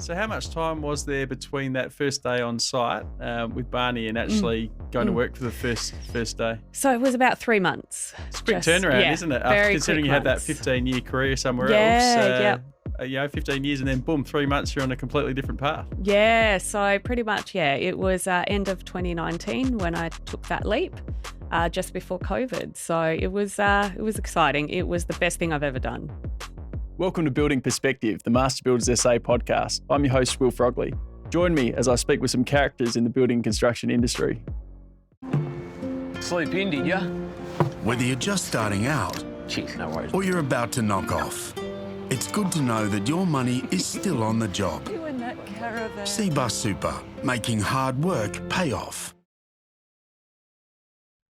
So how much time was there between that first day on site with Barney and actually going to work for the first day? So it was about 3 months. It's a quick turnaround, isn't it? After considering you had that 15-year career somewhere else. 15 years and then boom, 3 months you're on a completely different path. Yeah, so pretty much, it was end of 2019 when I took that leap, just before COVID. So it was exciting. It was the best thing I've ever done. Welcome to Building Perspective, the Master Builders SA podcast. I'm your host, Will Frogley. Join me as I speak with some characters in the building and construction industry. Sleep in, did ya? Whether you're just starting out Jeez, no worries. or you're about to knock off, it's good to know that your money is still on the job. You in that caravan. Seabus Super, making hard work pay off.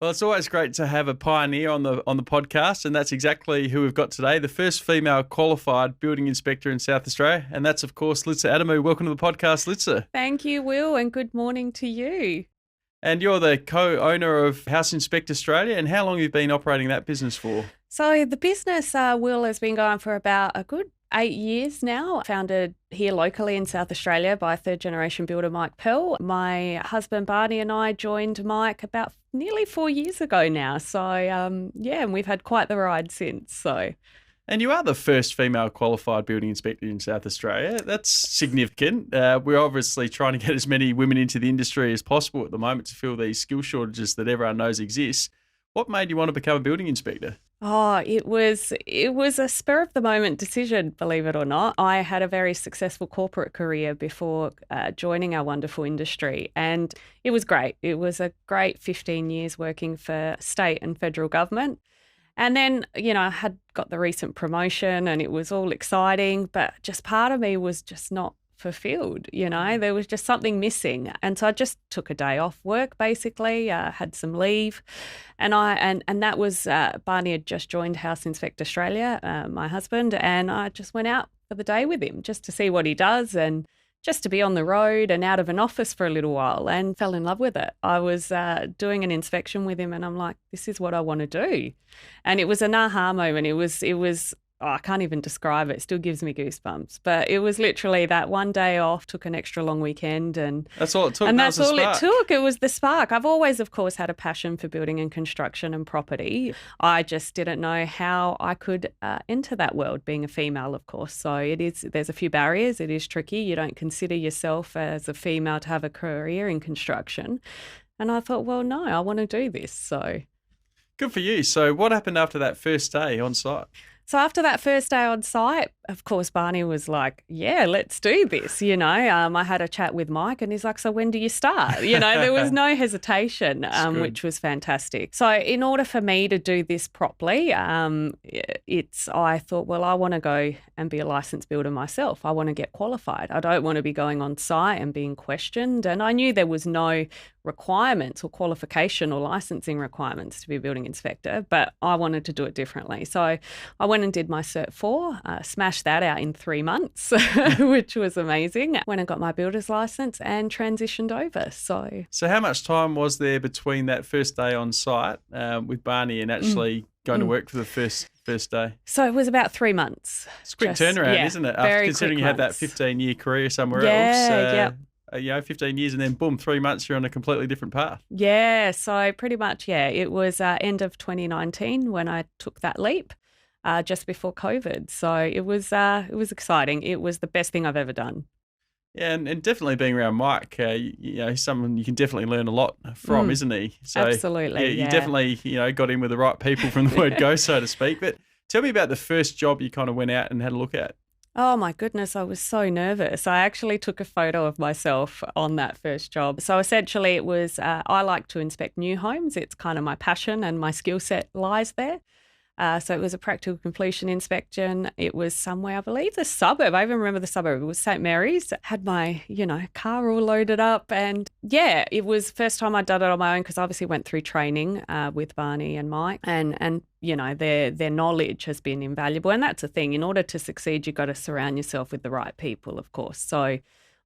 Well, it's always great to have a pioneer on the podcast, and that's exactly who we've got today, the first female qualified building inspector in South Australia, and that's, of course, Litsa Adamou. Welcome to the podcast, Litsa. Thank you, Will, and good morning to you. And you're the co-owner of House Inspect Australia, and how long have you been operating that business for? So the business, Will, has been going for about a good 8 years now, founded here locally in South Australia by third-generation builder Mike Pell. My husband Barney and I joined Mike about nearly 4 years ago now. So, and we've had quite the ride since. So, and you are the first female qualified building inspector in South Australia. That's significant. We're obviously trying to get as many women into the industry as possible at the moment to fill these skill shortages that everyone knows exist. What made you want to become a building inspector? Oh, it was a spur of the moment decision, believe it or not. I had a very successful corporate career before joining our wonderful industry, and it was great. It was a great 15 years working for state and federal government. And then, I had got the recent promotion and it was all exciting, but just part of me was just not fulfilled. There was just something missing. And so I just took a day off work, basically, had some leave. And that was, Barney had just joined House Inspect Australia, my husband, and I just went out for the day with him just to see what he does and just to be on the road and out of an office for a little while, and fell in love with it. I was doing an inspection with him and I'm like, this is what I want to do. And it was an aha moment. It was I can't even describe it. It still gives me goosebumps. But it was literally that one day off, took an extra long weekend. And that's all it took. And that's all it took. It was the spark. I've always, of course, had a passion for building and construction and property. I just didn't know how I could enter that world, being a female, of course. So there's a few barriers. It is tricky. You don't consider yourself as a female to have a career in construction. And I thought, well, no, I want to do this. So good for you. So what happened after that first day on site? So after that first day on site, of course, Barney was like, yeah, let's do this. I had a chat with Mike and he's like, so when do you start? There was no hesitation, which was fantastic. So in order for me to do this properly, I thought, well, I want to go and be a licensed builder myself. I want to get qualified. I don't want to be going on site and being questioned. And I knew there was no requirements or qualification or licensing requirements to be a building inspector, but I wanted to do it differently. So I went and did my Cert IV, smashed that out in 3 months, which was amazing. Went and got my builder's license and transitioned over. So how much time was there between that first day on site with Barney and actually going to work for the first day? So it was about 3 months. It's a quick turnaround, isn't it? After considering you had that 15-year career somewhere else. 15 years and then boom, 3 months you're on a completely different path. Yeah, so pretty much, it was end of 2019 when I took that leap, just before COVID. So it was exciting. It was the best thing I've ever done. Yeah, and definitely being around Mike, he's someone you can definitely learn a lot from, isn't he? So, absolutely, you definitely got in with the right people from the word go, so to speak. But tell me about the first job you kind of went out and had a look at. Oh my goodness, I was so nervous. I actually took a photo of myself on that first job. So essentially it was, I like to inspect new homes. It's kind of my passion and my skill set lies there. So it was a practical completion inspection. It was somewhere, I believe, the suburb. I even remember the suburb. It was St. Mary's. Had my, car all loaded up. And yeah, it was first time I'd done it on my own because I obviously went through training with Barney and Mike. And their knowledge has been invaluable. And that's the thing. In order to succeed, you've got to surround yourself with the right people, of course. So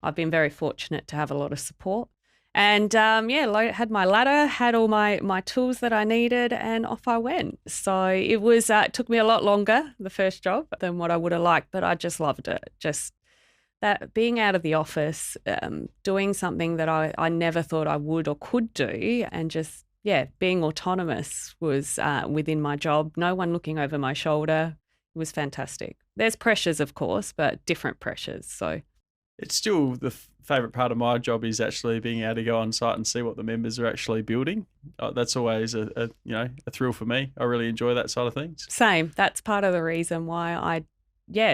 I've been very fortunate to have a lot of support. And had my ladder, had all my tools that I needed, and off I went. So it took me a lot longer, the first job, than what I would have liked, but I just loved it. Just that being out of the office, doing something that I never thought I would or could do, and just, being autonomous was within my job. No one looking over my shoulder. It was fantastic. There's pressures, of course, but different pressures. So it's still the favourite part of my job is actually being able to go on site and see what the members are actually building. That's always a thrill for me. I really enjoy that side of things. Same. That's part of the reason why I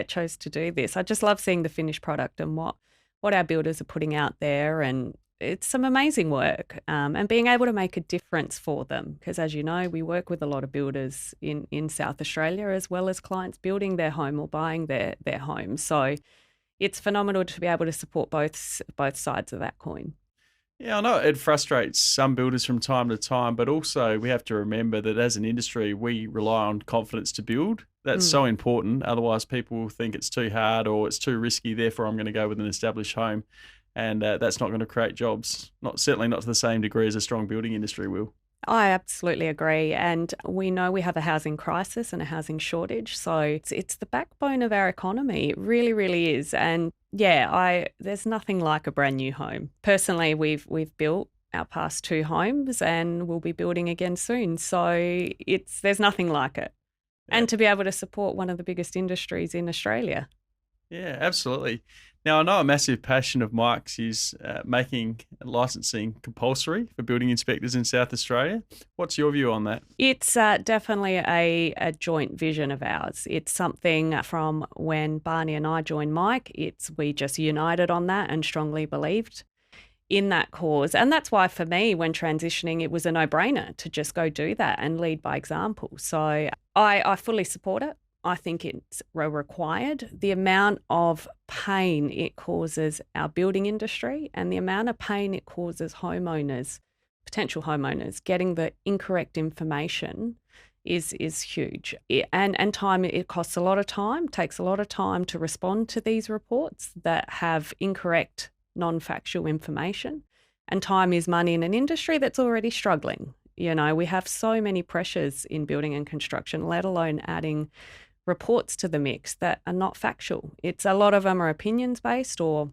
chose to do this. I just love seeing the finished product and what our builders are putting out there, and it's some amazing work, and being able to make a difference for them, because as you know, we work with a lot of builders in South Australia, as well as clients building their home or buying their home. So it's phenomenal to be able to support both sides of that coin. Yeah, I know it frustrates some builders from time to time, but also we have to remember that as an industry, we rely on confidence to build. That's so important. Otherwise, people will think it's too hard or it's too risky. Therefore, I'm going to go with an established home. And that's not going to create jobs, certainly not to the same degree as a strong building industry will. I absolutely agree. And we know we have a housing crisis and a housing shortage. So it's the backbone of our economy. It really, really is. And there's nothing like a brand new home. Personally, we've built our past 2 homes and we'll be building again soon. So there's nothing like it. Yeah. And to be able to support one of the biggest industries in Australia. Yeah, absolutely. Now, I know a massive passion of Mike's is making licensing compulsory for building inspectors in South Australia. What's your view on that? It's definitely a joint vision of ours. It's something from when Barney and I joined Mike. We just united on that and strongly believed in that cause. And that's why for me, when transitioning, it was a no-brainer to just go do that and lead by example. So I fully support it. I think it's required. The amount of pain it causes our building industry and the amount of pain it causes homeowners, potential homeowners, getting the incorrect information is huge. And time, it costs a lot of time, takes a lot of time to respond to these reports that have incorrect, non-factual information. And time is money in an industry that's already struggling. You know, we have so many pressures in building and construction, let alone adding reports to the mix that are not factual. It's a lot of them are opinions based or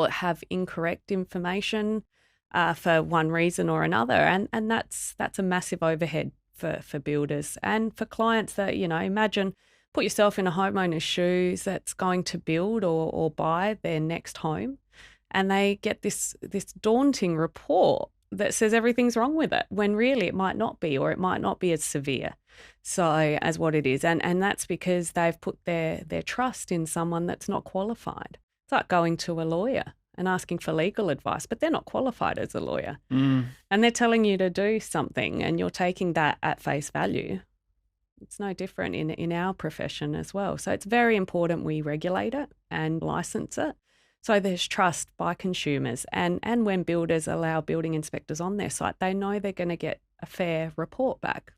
have incorrect information for one reason or another, and that's a massive overhead for builders and for clients. That, you know, imagine, put yourself in a homeowner's shoes that's going to build or buy their next home, and they get this daunting report that says everything's wrong with it, when really it might not be, or it might not be as severe as what it is. And that's because they've put their trust in someone that's not qualified. It's like going to a lawyer and asking for legal advice, but they're not qualified as a lawyer. And they're telling you to do something and you're taking that at face value. It's no different in our profession as well. So it's very important we regulate it and license it, so there's trust by consumers. And when builders allow building inspectors on their site, they know they're going to get a fair report back.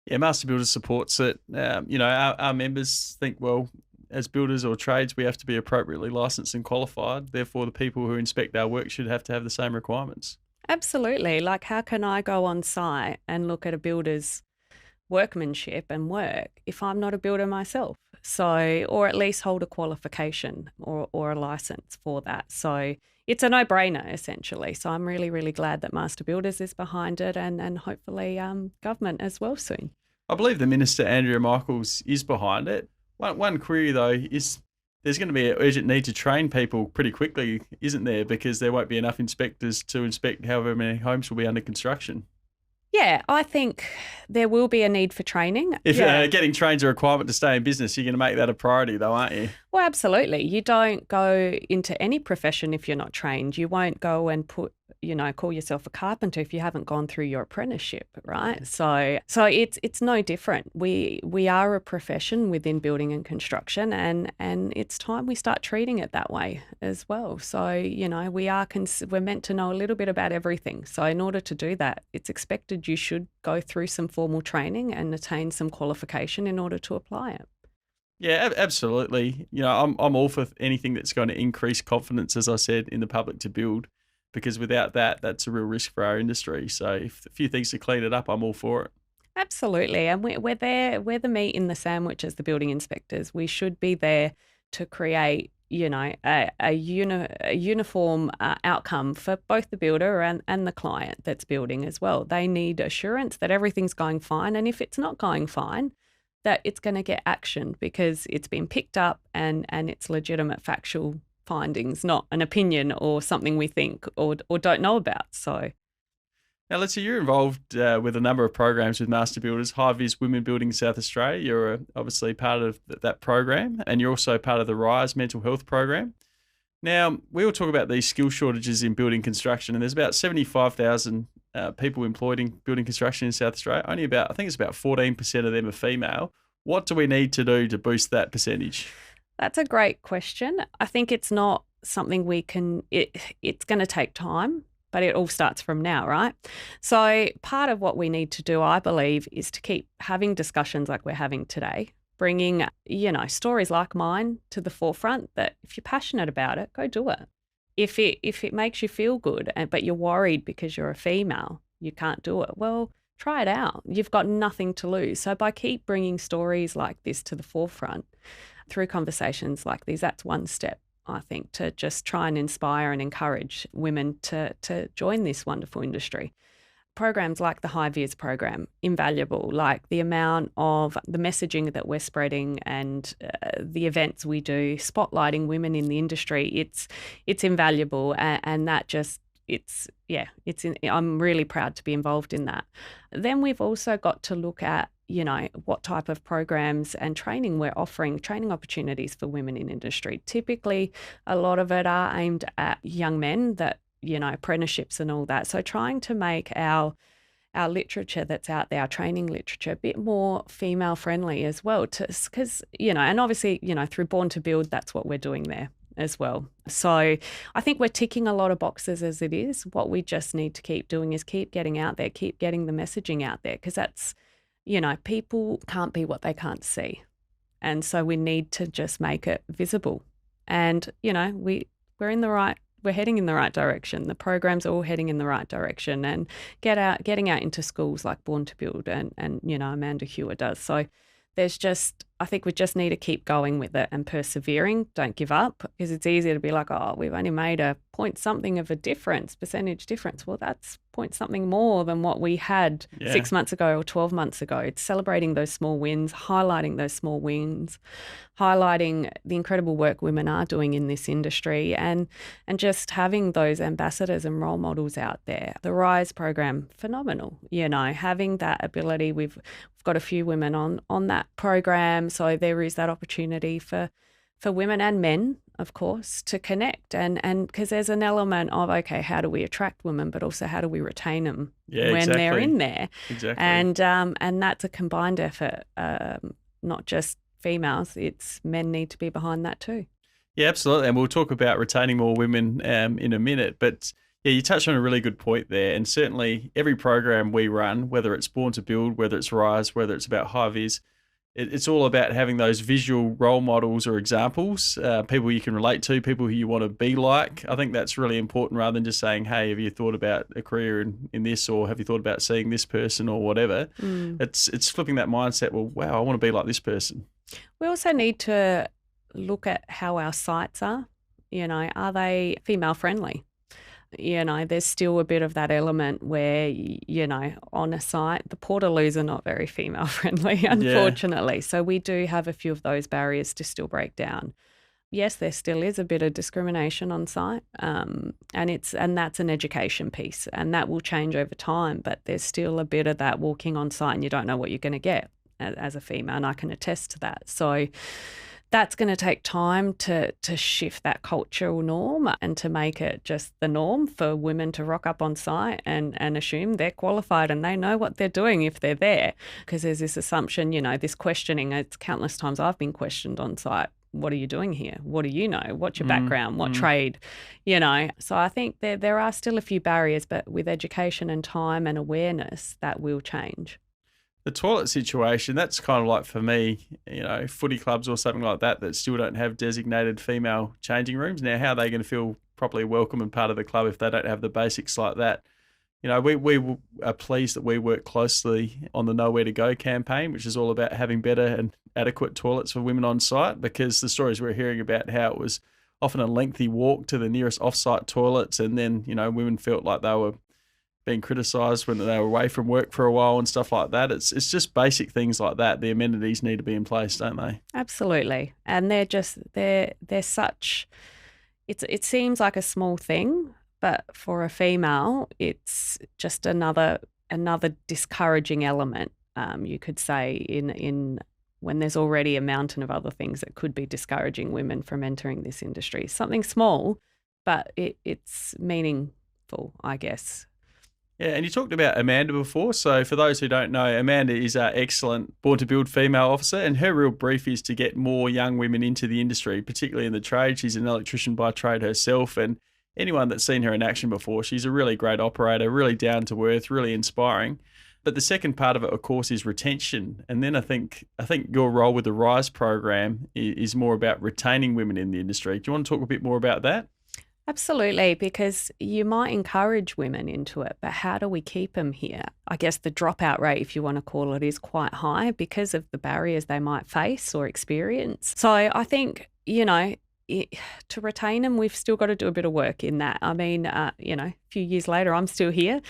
Yeah, Master Builders supports it. Our members think, well, as builders or trades, we have to be appropriately licensed and qualified. Therefore, the people who inspect our work should have to have the same requirements. Absolutely. Like, how can I go on site and look at a builder's workmanship and work if I'm not a builder myself? So, or at least hold a qualification or a license for that. So it's a no-brainer, essentially. So I'm really, really glad that Master Builders is behind it, and hopefully government as well soon. I believe the Minister, Andrea Michaels, is behind it. One query, though, is there's going to be an urgent need to train people pretty quickly, isn't there? Because there won't be enough inspectors to inspect however many homes will be under construction. Yeah, I think there will be a need for training. If getting trained is a requirement to stay in business, you're going to make that a priority though, aren't you? Well, absolutely. You don't go into any profession if you're not trained. You won't go and call yourself a carpenter if you haven't gone through your apprenticeship, right? So it's no different. We are a profession within building and construction, and it's time we start treating it that way as well. So, you know, we're meant to know a little bit about everything. So in order to do that, it's expected you should go through some formal training and attain some qualification in order to apply it. Yeah, absolutely. You know, I'm all for anything that's going to increase confidence, as I said, in the public to build, because without that, that's a real risk for our industry. So if a few things to clean it up, I'm all for it. Absolutely. And we're the meat in the sandwich as the building inspectors. We should be there to create a uniform outcome for both the builder and the client that's building as well. They need assurance that everything's going fine, and if it's not going fine, that it's going to get actioned because it's been picked up and it's legitimate factual findings, not an opinion or something we think or don't know about. So. Now, Litsa, you're involved with a number of programs with Master Builders, High Vis Women Building South Australia. You're obviously part of that program, and you're also part of the RISE mental health program. Now, we all talk about these skill shortages in building construction, and there's about 75,000 people employed in building construction in South Australia. Only I think it's about 14% of them are female. What do we need to do to boost that percentage? That's a great question. I think it's not something we can, it's going to take time. But it all starts from now, right? So part of what we need to do, I believe, is to keep having discussions like we're having today, bringing, stories like mine to the forefront, that if you're passionate about it, go do it. If it makes you feel good, but you're worried because you're a female, you can't do it, well, try it out. You've got nothing to lose. So by keep bringing stories like this to the forefront through conversations like these, that's one step, I think, to just try and inspire and encourage women to join this wonderful industry. Programs like the High Vis program, invaluable, like the amount of the messaging that we're spreading and the events we do, spotlighting women in the industry, it's invaluable, and that just, I'm really proud to be involved in that. Then we've also got to look at what type of programs and training we're offering, training opportunities for women in industry. Typically, a lot of it are aimed at young men that, apprenticeships and all that. So trying to make our literature that's out there, our training literature, a bit more female friendly as well, because, and obviously, through Born to Build, that's what we're doing there as well. So I think we're ticking a lot of boxes as it is. What we just need to keep doing is keep getting out there, keep getting the messaging out there, because that's, people can't be what they can't see. And so we need to just make it visible. And, we're heading in the right direction. The programs are all heading in the right direction, and getting out into schools like Born to Build and Amanda Hewer does. So I think we just need to keep going with it and persevering. Don't give up, because it's easy to be like, oh, we've only made a point something of a percentage difference. Well, that's point something more than what we had 6 months ago or 12 months ago. It's celebrating those small wins, highlighting those small wins, highlighting the incredible work women are doing in this industry, and just having those ambassadors and role models out there. The RISE program, phenomenal. Having that ability. We've got a few women on that program, so there is that opportunity for women and men, of course, to connect, and because there's an element of, okay, how do we attract women, but also how do we retain them when they're in there? Exactly. And that's a combined effort, not just females. It's men need to be behind that too. Yeah, absolutely. And we'll talk about retaining more women in a minute, but yeah, you touched on a really good point there. And certainly every program we run, whether it's Born to Build, whether it's RISE, whether it's about High Vis, it's all about having those visual role models or examples, people you can relate to, people who you want to be like. I think that's really important, rather than just saying, hey, have you thought about a career in this, or have you thought about seeing this person or whatever. It's flipping that mindset. Well, wow, I want to be like this person. We also need to look at how our sites are. Are they female friendly? There's still a bit of that element where, on a site, the portaloos are not very female friendly, unfortunately. Yeah. So we do have a few of those barriers to still break down. Yes, there still is a bit of discrimination on site, and that's an education piece, and that will change over time. But there's still a bit of that walking on site and you don't know what you're going to get as a female, and I can attest to that. So that's going to take time to shift that cultural norm and to make it just the norm for women to rock up on site and assume they're qualified and they know what they're doing if they're there. Because there's this assumption, this questioning. It's countless times I've been questioned on site. What are you doing here? What do you know? What's your background? What trade? So I think there are still a few barriers, but with education and time and awareness, that will change. The toilet situation, that's kind of like, for me, footy clubs or something like that still don't have designated female changing rooms. Now, how are they going to feel properly welcome and part of the club if they don't have the basics like that? We are pleased that we work closely on the Nowhere to Go campaign, which is all about having better and adequate toilets for women on site, because the stories we're hearing about how it was often a lengthy walk to the nearest off-site toilets, and then, women felt like they were being criticised when they were away from work for a while and stuff like that. It's just basic things like that. The amenities need to be in place, don't they? Absolutely. And they're such, it seems like a small thing, but for a female, it's just another discouraging element, you could say, in when there's already a mountain of other things that could be discouraging women from entering this industry. Something small, but it's meaningful, I guess. Yeah, and you talked about Amanda before. So for those who don't know, Amanda is our excellent Born to Build female officer, and her real brief is to get more young women into the industry, particularly in the trade. She's an electrician by trade herself, and anyone that's seen her in action before, she's a really great operator, really down to earth, really inspiring. But the second part of it, of course, is retention. And then I think your role with the RISE program is more about retaining women in the industry. Do you want to talk a bit more about that? Absolutely, because you might encourage women into it, but how do we keep them here? I guess the dropout rate, if you want to call it, is quite high because of the barriers they might face or experience. So I think, to retain them, we've still got to do a bit of work in that. I mean, a few years later, I'm still here.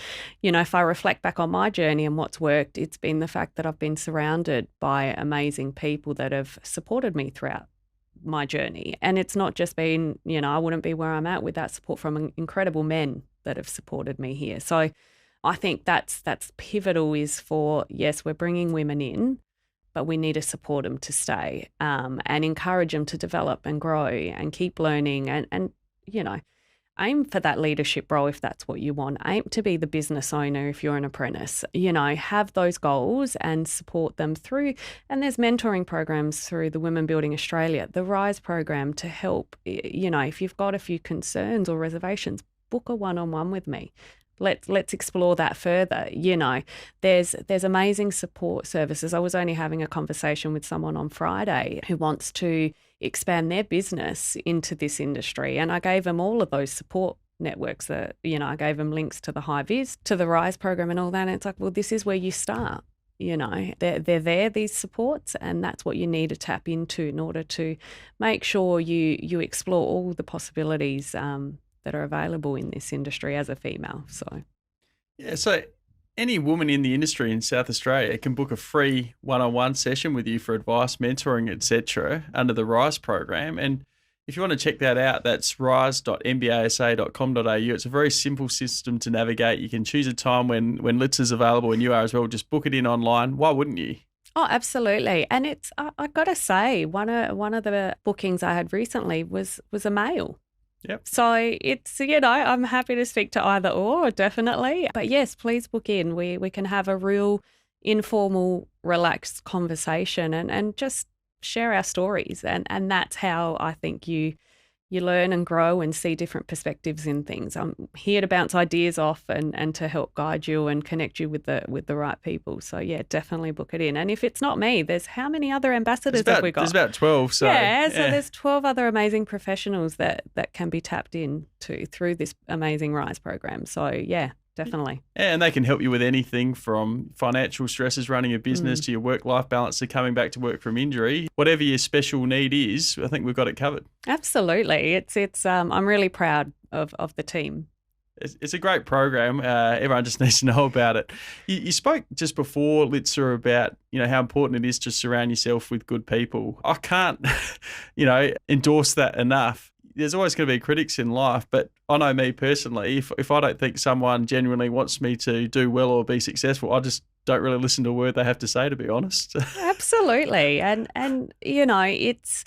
If I reflect back on my journey and what's worked, it's been the fact that I've been surrounded by amazing people that have supported me throughout my journey. And it's not just been, I wouldn't be where I'm at without support from incredible men that have supported me here. So I think that's pivotal, is for, yes, we're bringing women in, but we need to support them to stay, and encourage them to develop and grow and keep learning and aim for that leadership role if that's what you want. Aim to be the business owner if you're an apprentice. Have those goals and support them through. And there's mentoring programs through the Women Building Australia, the RISE program, to help, if you've got a few concerns or reservations, book a one-on-one with me. Let's explore that further. There's amazing support services. I was only having a conversation with someone on Friday who wants to expand their business into this industry, and I gave them all of those support networks that, I gave them links to the High Vis, to the RISE program and all that. And it's like, well, this is where you start. They're there, these supports, and that's what you need to tap into in order to make sure you explore all the possibilities that are available in this industry as a female. So any woman in the industry in South Australia can book a free one-on-one session with you for advice, mentoring, etc. under the RISE program. And if you want to check that out, that's rise.mbasa.com.au. It's a very simple system to navigate. You can choose a time when Litsa's available and you are as well. Just book it in online. Why wouldn't you? Oh, absolutely. And it's, I got to say, one of the bookings I had recently was a male. Yep. So it's, I'm happy to speak to either or, definitely. But yes, please book in. We can have a real informal, relaxed conversation and just share our stories. And that's how I think you learn and grow and see different perspectives in things. I'm here to bounce ideas off and to help guide you and connect you with the right people. So yeah, definitely book it in. And if it's not me, there's how many other ambassadors have we got? There's about 12. So there's 12 other amazing professionals that can be tapped into through this amazing RISE program. So yeah, definitely. And they can help you with anything from financial stresses, running a business, to your work-life balance, to coming back to work from injury. Whatever your special need is, I think we've got it covered. Absolutely. It's I'm really proud of the team. It's a great program. Everyone just needs to know about it. You spoke just before, Litsa, about how important it is to surround yourself with good people. I can't, endorse that enough. There's always going to be critics in life, but I know me personally, if I don't think someone genuinely wants me to do well or be successful, I just don't really listen to a word they have to say, to be honest. Absolutely. And it's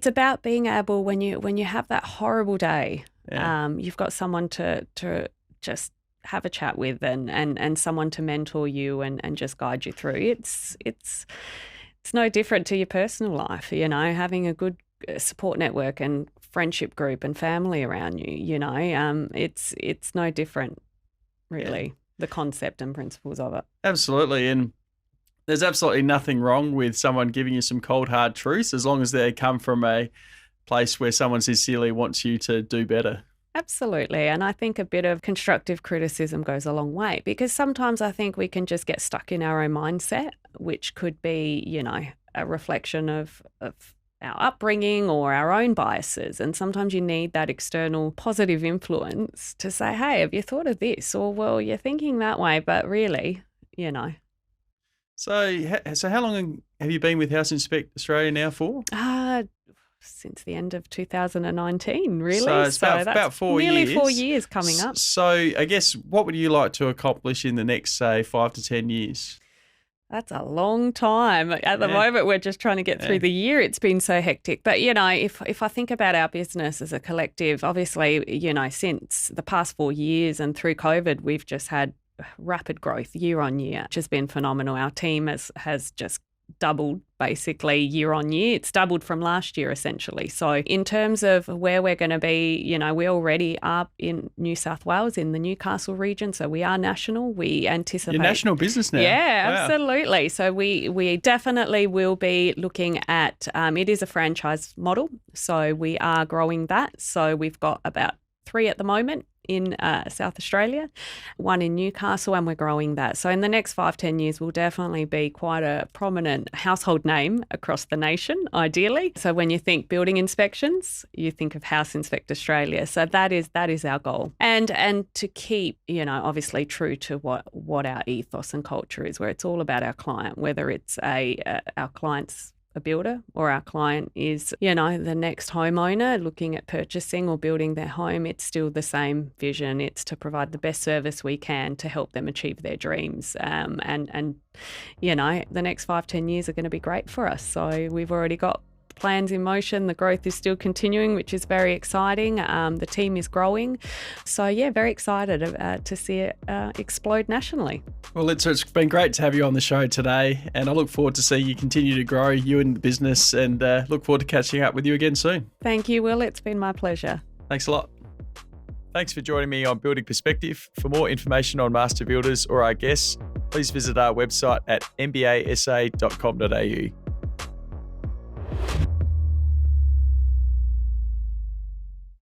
about being able, when you have that horrible day, you've got someone to just have a chat with and someone to mentor you and just guide you through. It's no different to your personal life, having a good support network and friendship group and family around you, it's no different, really, the concept and principles of it. Absolutely. And there's absolutely nothing wrong with someone giving you some cold, hard truths, as long as they come from a place where someone sincerely wants you to do better. Absolutely. And I think a bit of constructive criticism goes a long way, because sometimes I think we can just get stuck in our own mindset, which could be, a reflection of our upbringing or our own biases. And sometimes you need that external positive influence to say, hey, have you thought of this? Or, well, you're thinking that way, but really, you know. So how long have you been with House Inspect Australia now for? Since the end of 2019, really. So it's about 4 years. Nearly 4 years coming up. So I guess what would you like to accomplish in the next, say, 5 to 10 years? That's a long time. At the moment, we're just trying to get through the year. It's been so hectic. But, you know, if I think about our business as a collective, obviously, you know, since the past 4 years and through COVID, we've just had rapid growth year on year, which has been phenomenal. Our team has just doubled basically year on year. It's doubled from last year essentially. So in terms of where we're going to be, you know, we already are in New South Wales in the Newcastle region. So we are national. We anticipate. You're national business now. Yeah, wow. Absolutely. So we definitely will be looking at, it is a franchise model. So we are growing that. So we've got about 3 at the moment in South Australia, 1 in Newcastle, and we're growing that. So in the next 5-10 years, we'll definitely be quite a prominent household name across the nation, ideally. So when you think building inspections, you think of House Inspect Australia. So that is our goal. And to keep, you know, obviously true to what our ethos and culture is, where it's all about our client, whether it's our client's a builder or our client is, you know, the next homeowner looking at purchasing or building their home. It's still the same vision. It's to provide the best service we can to help them achieve their dreams. And you know, the next 5-10 years are going to be great for us. So we've already got plans in motion. The growth is still continuing, which is very exciting. The team is growing. So, yeah, very excited to see it explode nationally. Well, it's been great to have you on the show today, and I look forward to seeing you continue to grow, you and the business, and look forward to catching up with you again soon. Thank you, Will. It's been my pleasure. Thanks a lot. Thanks for joining me on Building Perspective. For more information on Master Builders or our guests, please visit our website at mbasa.com.au.